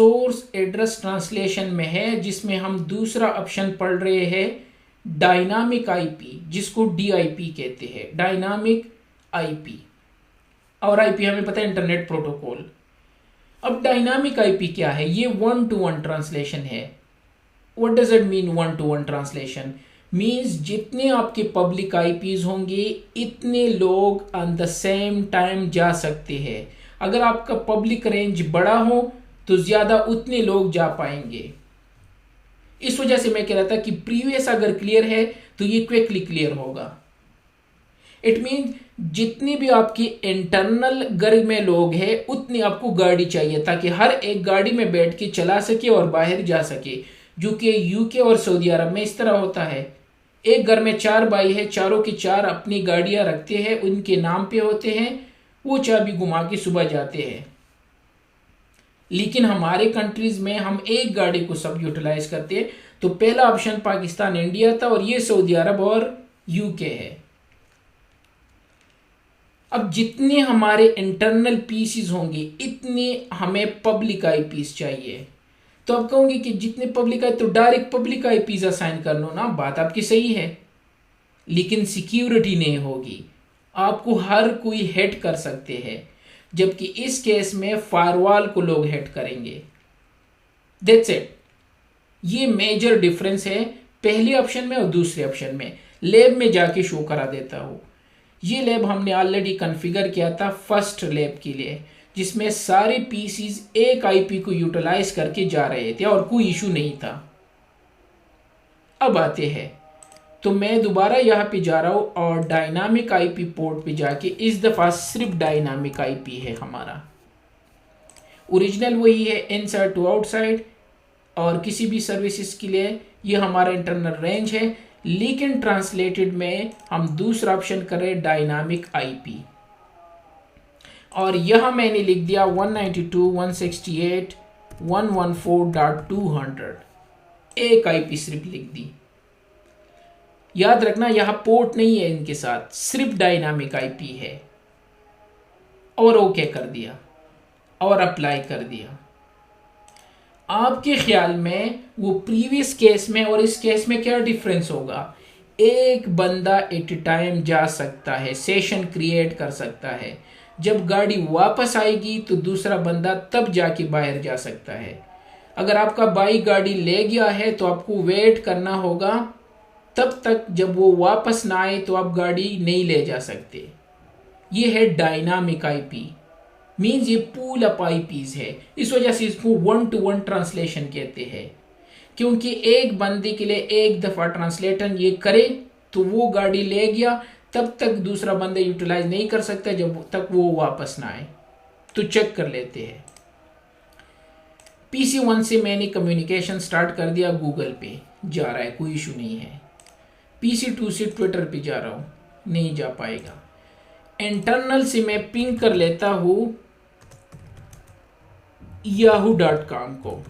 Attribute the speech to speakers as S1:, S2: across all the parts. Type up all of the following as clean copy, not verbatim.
S1: Source address translation में है, जिसमें हम दूसरा ऑप्शन पढ़ रहे हैं डायनामिक आईपी, जिसको डीआईपी कहते हैं, डायनामिक आईपी। और आईपी हमें पता है इंटरनेट प्रोटोकॉल। अब डायनामिक आईपी क्या है? ये 1-to-1 ट्रांसलेशन है। What does it mean 1-to-1 translation? Means जितने आपके पब्लिक आईपीज होंगे इतने लोग ऑन द सेम टाइम जा सकते हैं। अगर आपका पब्लिक रेंज बड़ा हो तो ज्यादा उतने लोग जा पाएंगे। इस वजह से मैं कह रहा था कि प्रीवियस अगर क्लियर है तो ये क्विकली क्लियर होगा। इट मीन जितने भी आपके इंटरनल घर में लोग हैं उतनी आपको गाड़ी चाहिए, ताकि हर एक गाड़ी में बैठ के चला सके और बाहर जा सके। जो कि यूके और सऊदी अरब में इस तरह होता है। एक घर में 4 भाई है, चारों के चार अपनी गाड़ियां रखते हैं, उनके नाम पे होते हैं, वो चाबी घुमा के सुबह जाते हैं। लेकिन हमारे कंट्रीज में हम एक गाड़ी को सब यूटिलाइज करते हैं। तो पहला ऑप्शन पाकिस्तान इंडिया था और ये सऊदी अरब और यूके है। अब जितने हमारे इंटरनल पीसीज होंगे इतने हमें पब्लिक आईपीस चाहिए। तो आप कहोगे कि जितने पब्लिक आई तो डायरेक्ट पब्लिक आईपीस असाइन कर लो ना, बात आपकी सही है, लेकिन सिक्योरिटी नहीं होगी। आपको हर कोई हेड कर सकते हैं, जबकि इस केस में फायरवॉल को लोग हेड करेंगे। That's it. ये मेजर डिफरेंस है पहले ऑप्शन में और दूसरे ऑप्शन में। लैब में जाके शो करा देता हूं। ये लैब हमने ऑलरेडी कॉन्फ़िगर किया था फर्स्ट लैब के लिए, जिसमें सारे पीसीज एक आईपी को यूटिलाइज करके जा रहे थे और कोई इशू नहीं था। अब आते हैं, तो मैं दोबारा यहाँ पे जा रहा हूँ और डायनामिक आईपी पोर्ट पे जाके इस दफ़ा सिर्फ डायनामिक आईपी है हमारा। ओरिजिनल वही है, इनसाइड टू आउटसाइड, और किसी भी सर्विसेज के लिए ये हमारा इंटरनल रेंज है। लेकिन ट्रांसलेटेड में हम दूसरा ऑप्शन करें डायनामिक आईपी, और यहां मैंने लिख दिया 192.168.114.200, एक आईपी सिर्फ लिख दी। याद रखना यहां पोर्ट नहीं है इनके साथ, सिर्फ डायनामिक आईपी है। और ओके कर दिया और अप्लाई कर दिया। आपके ख्याल में वो प्रीवियस केस में और इस केस में क्या डिफरेंस होगा? एक बंदा एट टाइम जा सकता है, सेशन क्रिएट कर सकता है। जब गाड़ी वापस आएगी तो दूसरा बंदा तब जाके बाहर जा सकता है। अगर आपका भाई गाड़ी ले गया है तो आपको वेट करना होगा तब तक, जब वो वापस ना आए तो आप गाड़ी नहीं ले जा सकते। ये है डायनामिक आईपी, मीन्स ये पूल अप आईपीज है। इस वजह से इसको 1-to-1 ट्रांसलेशन कहते हैं, क्योंकि एक बंदे के लिए एक दफ़ा ट्रांसलेशन ये करे तो वो गाड़ी ले गया तब तक दूसरा बंदा यूटिलाइज नहीं कर सकता जब तक वो वापस ना आए। तो चेक कर लेते हैं। PC1 से मैंने कम्युनिकेशन स्टार्ट कर दिया, गूगल पे जा रहा है, कोई इशू नहीं है। PC2 से ट्विटर पे जा रहा हूँ, नहीं जा पाएगा। इंटरनल से मैं पिंग कर लेता हूँ yahoo.com को,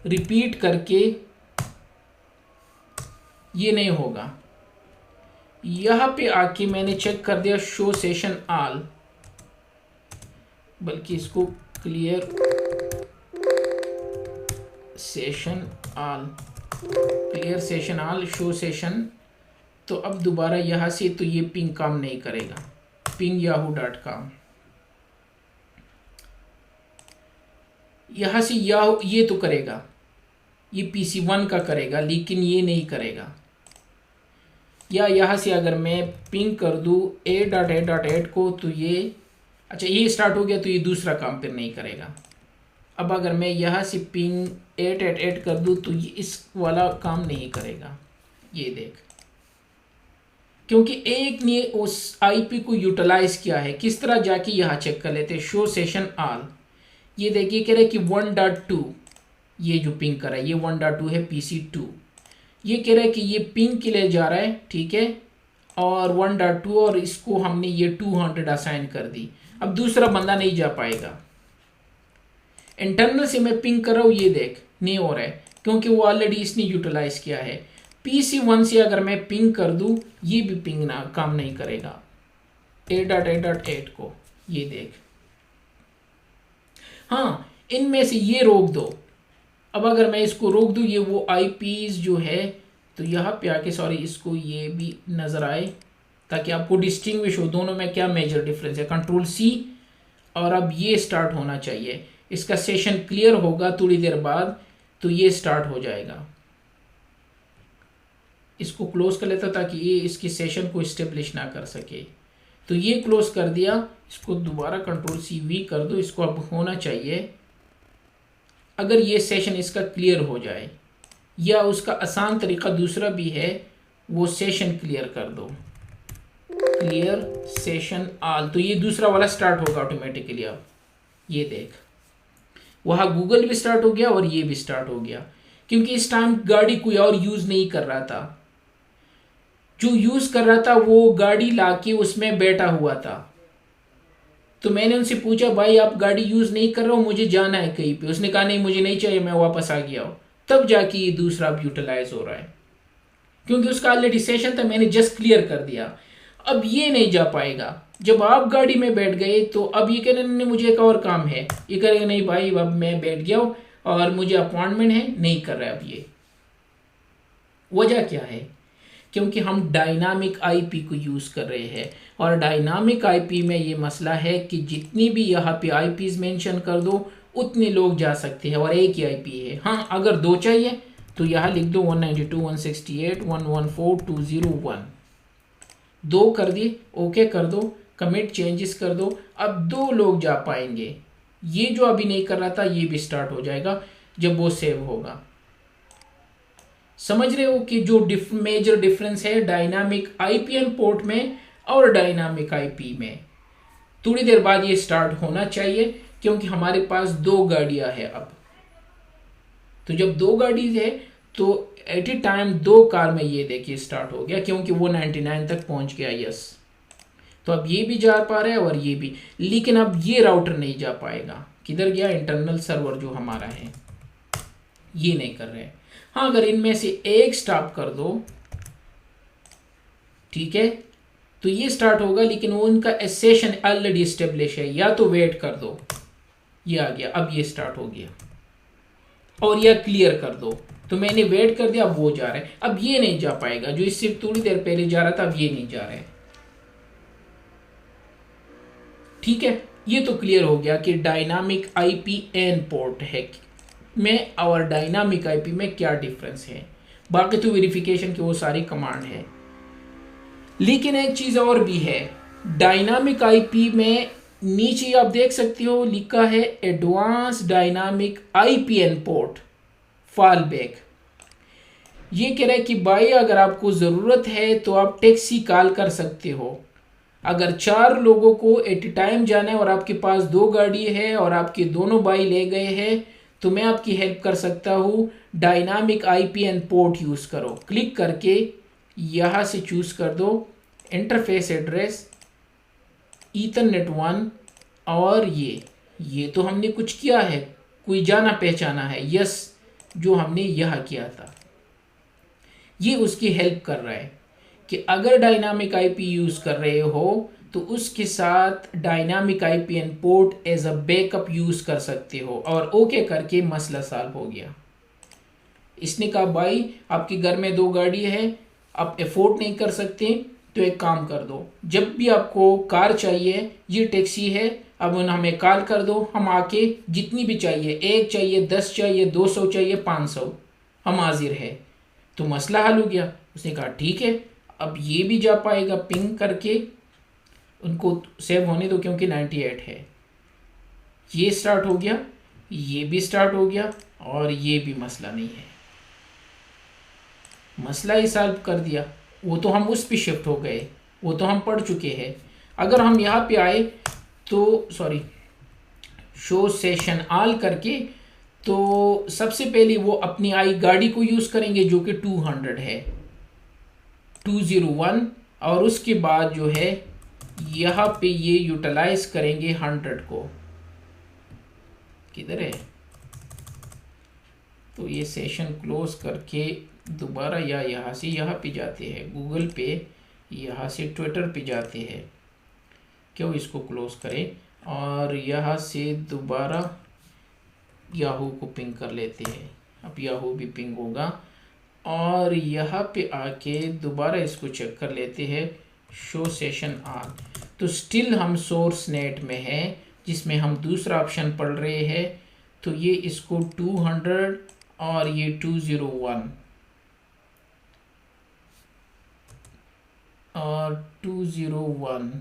S1: रिपीट करके, ये नहीं होगा। यहां पे आके मैंने चेक कर दिया शो सेशन ऑल, बल्कि इसको clear session all, clear session all, show session. तो अब दोबारा यहां से तो ये पिंग काम नहीं करेगा, पिंग yahoo.com। यहां से याहू ये तो करेगा, ये PC1 का करेगा, लेकिन ये नहीं करेगा। या यहां से अगर मैं पिंग कर दूं a.a.8 को तो ये, अच्छा ये स्टार्ट हो गया तो ये दूसरा काम फिर नहीं करेगा। अब अगर मैं यहां से पिंग 888 कर दूं तो ये इस वाला काम नहीं करेगा। ये देख, क्योंकि एक ने उस आईपी को यूटिलाइज किया है। किस तरह जाके यहाँ चेक कर लेते हैं, शो सेशन ऑल। ये देखिए कह रहे हैं कि 1.2, ये जो पिंग कर रहा है ये 1.2 है PC2। ये कह रहा है कि ये पिंग के लिए जा रहा है, ठीक है, और 1.2, और इसको हमने ये 200 असाइन कर दी। अब दूसरा बंदा नहीं जा पाएगा। इंटरनल से मैं पिंग कर रहा हूँ, ये देख नहीं हो रहा है क्योंकि वो ऑलरेडी इसने यूटिलाइज किया है। PC1 से अगर मैं पिंग कर दूं ये भी पिंग ना काम नहीं करेगा 8.8.8 को, ये देख। हाँ, इनमें से ये रोक दो। अब अगर मैं इसको रोक दूँ, ये वो आईपीज जो है, तो यहाँ पे आके सॉरी इसको ये भी नज़र आए ताकि आपको डिस्टिंग्विश हो दोनों में क्या मेजर डिफरेंस है। कंट्रोल सी, और अब ये स्टार्ट होना चाहिए। इसका सेशन क्लियर होगा थोड़ी देर बाद, तो ये स्टार्ट हो जाएगा। इसको क्लोज कर लेता ताकि ये इसकी सेशन को इस्टेब्लिश ना कर सके। तो ये क्लोज कर दिया। इसको दोबारा कंट्रोल सी वी कर दो। इसको अब होना चाहिए, अगर ये सेशन इसका क्लियर हो जाए, या उसका आसान तरीका दूसरा भी है, वो सेशन क्लियर कर दो, क्लियर सेशन ऑल, तो ये दूसरा वाला स्टार्ट होगा ऑटोमेटिकली। अब ये देख, वहाँ गूगल भी स्टार्ट हो गया और ये भी स्टार्ट हो गया, क्योंकि इस टाइम गाड़ी कोई और यूज़ नहीं कर रहा था। जो यूज़ कर रहा था वो गाड़ी लाके उसमें बैठा हुआ था। तो मैंने उनसे पूछा, भाई आप गाड़ी यूज़ नहीं कर रहे हो, मुझे जाना है कहीं पे। उसने कहा नहीं मुझे नहीं चाहिए, मैं वापस आ गया हूँ। तब जाके ये दूसरा अब यूटिलाइज हो रहा है, क्योंकि उसका ऑलरेडी सेशन था, मैंने जस्ट क्लियर कर दिया। अब ये नहीं जा पाएगा। जब आप गाड़ी में बैठ गए तो अब ये कहने नहीं मुझे एक और काम है, ये करेगा नहीं भाई अब मैं बैठ गया हूँ और मुझे अपॉइंटमेंट है, नहीं कर रहा है अब ये। वजह क्या है? क्योंकि हम डायनामिक आईपी को यूज़ कर रहे हैं, और डायनामिक आईपी में ये मसला है कि जितनी भी यहाँ पे आईपीज मेंशन कर दो उतने लोग जा सकते हैं, और एक ही आईपी है। हाँ अगर दो चाहिए तो यहाँ लिख दो 192.168.114.201, दो कर दी, ओके कर दो, कमिट चेंजेस कर दो। अब दो लोग जा पाएंगे। ये जो अभी नहीं कर रहा था ये भी स्टार्ट हो जाएगा जब वो सेव होगा। समझ रहे हो कि जो मेजर डिफरेंस है डायनामिक आईपीएन पोर्ट में और डायनामिक आईपी में। थोड़ी देर बाद ये स्टार्ट होना चाहिए, क्योंकि हमारे पास दो गाड़ियां हैं अब। तो जब दो गाड़ी है तो एट ए टाइम दो कार में ये देखिए स्टार्ट हो गया, क्योंकि वो 99 तक पहुंच गया। यस, तो अब ये भी जा पा रहा है और ये भी, लेकिन अब ये राउटर नहीं जा पाएगा। किधर गया? इंटरनल सर्वर जो हमारा है, ये नहीं कर रहे हैं। हाँ अगर इनमें से एक स्टॉप कर दो, ठीक है, तो ये स्टार्ट होगा, लेकिन वो उनका सेशन ऑलरेडी स्टेब्लिश है। या तो वेट कर दो, ये आ गया, अब ये स्टार्ट हो गया, और यह क्लियर कर दो। तो मैंने वेट कर दिया, अब वो जा रहा है। अब ये नहीं जा पाएगा, जो इससे थोड़ी देर पहले जा रहा था, अब ये नहीं जा रहा है। ठीक है, ये तो क्लियर हो गया कि डायनामिक आईपी एन पोर्ट है में और डायनामिक आईपी में क्या डिफरेंस है। बाकी तो वेरिफिकेशन की वो सारी कमांड है। लेकिन एक चीज और भी है, डायनामिक आईपी में नीचे आप देख सकते हो लिखा है advance dynamic IPN port fall back. ये कह रहा है कि भाई अगर आपको ज़रूरत है तो आप टैक्सी कॉल कर सकते हो। अगर 4 लोगों को एट ए टाइम जाना है और आपके पास 2 गाड़ी है और आपके दोनों भाई ले गए हैं, तो मैं आपकी हेल्प कर सकता हूँ। डायनामिक आईपीएन पोर्ट यूज़ करो। क्लिक करके यहाँ से चूज़ कर दो इंटरफेस एड्रेस ईथरनेट 1, और ये तो हमने कुछ किया है, कोई जाना पहचाना है। यस, जो हमने यह किया था, ये उसकी हेल्प कर रहा है कि अगर डायनामिक आईपी यूज़ कर रहे हो तो उसके साथ dynamic IPN port as a backup use कर सकते हो। और ओके करके मसला सॉल्व हो गया। इसने कहा भाई आपके घर में 2 गाड़ी है, आप अफोर्ड नहीं कर सकते, तो एक काम कर दो, जब भी आपको कार चाहिए, ये टैक्सी है, अब हमें कॉल कर दो, हम आके जितनी भी चाहिए, 1 चाहिए, 10 चाहिए, 200 चाहिए, 500, हम हाजिर है। तो मसला हल हो गया। उसने कहा ठीक है, अब ये भी जा पाएगा। पिंग करके उनको सेव होने दो, क्योंकि 98 है। ये स्टार्ट हो गया, ये भी स्टार्ट हो गया, और ये भी मसला नहीं है। मसला ही सॉल्व कर दिया। वो तो हम उस पे शिफ्ट हो गए, वो तो हम पढ़ चुके हैं। अगर हम यहाँ पे आए तो सॉरी शो सेशन ऑल करके, तो सबसे पहले वो अपनी आई गाड़ी को यूज़ करेंगे जो कि 200 है, 201, और उसके बाद जो है यहाँ पे ये यूटिलाइज करेंगे 100 को। किधर है? तो ये सेशन क्लोज करके दोबारा या यहाँ से यहाँ पे जाते हैं गूगल पे, यहाँ से ट्विटर पे जाते हैं। क्यों इसको क्लोज करें, और यहाँ से दोबारा याहू को पिंग कर लेते हैं। अब याहू भी पिंग होगा और यहाँ पे आके दोबारा इसको चेक कर लेते हैं, शो सेशन ऑन। तो स्टिल हम सोर्स नेट में है जिसमें हम दूसरा ऑप्शन पढ़ रहे हैं। तो ये इसको 200 और ये 201 और 201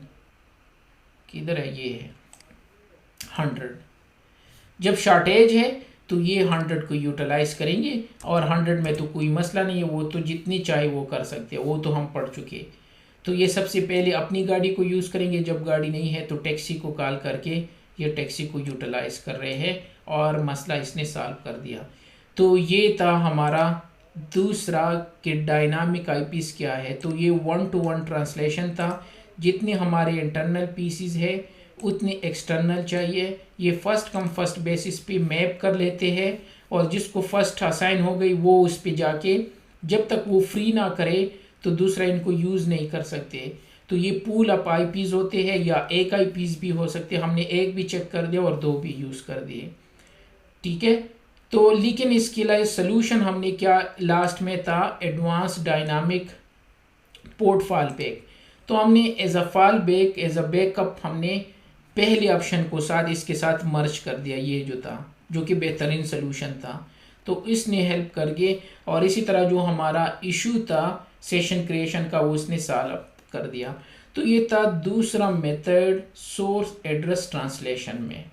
S1: किधर है, ये है 100। जब शॉर्टेज है तो ये 100 को यूटिलाइज करेंगे और 100 में तो कोई मसला नहीं है, वो तो जितनी चाहे वो कर सकते हैं, वो तो हम पढ़ चुके। तो ये सबसे पहले अपनी गाड़ी को यूज़ करेंगे, जब गाड़ी नहीं है तो टैक्सी को कॉल करके ये टैक्सी को यूटिलाइज कर रहे हैं और मसला इसने सॉल्व कर दिया। तो ये था हमारा दूसरा कि डायनामिक आईपीस क्या है। तो ये 1-to-1 ट्रांसलेशन था, जितने हमारे इंटरनल पीसीज है उतने एक्सटर्नल चाहिए। ये फर्स्ट कम फर्स्ट बेसिस पे मैप कर लेते हैं और जिसको फर्स्ट असाइन हो गई वो उस पे जाके जब तक वो फ्री ना करे तो दूसरा इनको यूज़ नहीं कर सकते। तो ये पूल अप आईपीस होते हैं या एक आईपीस भी हो सकते हैं। हमने एक भी चेक कर दिया और 2 भी यूज़ कर दिए, ठीक है। तो लेकिन इसके लिए सोल्यूशन हमने क्या लास्ट में था, advance dynamic port file back. तो हमने as a file back as a backup हमने पहले ऑप्शन को साथ इसके साथ मर्ज कर दिया, ये जो था जो कि बेहतरीन सोल्यूशन था। तो इसने हेल्प करके और इसी तरह जो हमारा इशू था सेशन क्रिएशन का वो उसने सॉल्व कर दिया। तो ये था दूसरा मेथड सोर्स एड्रेस ट्रांसलेशन में।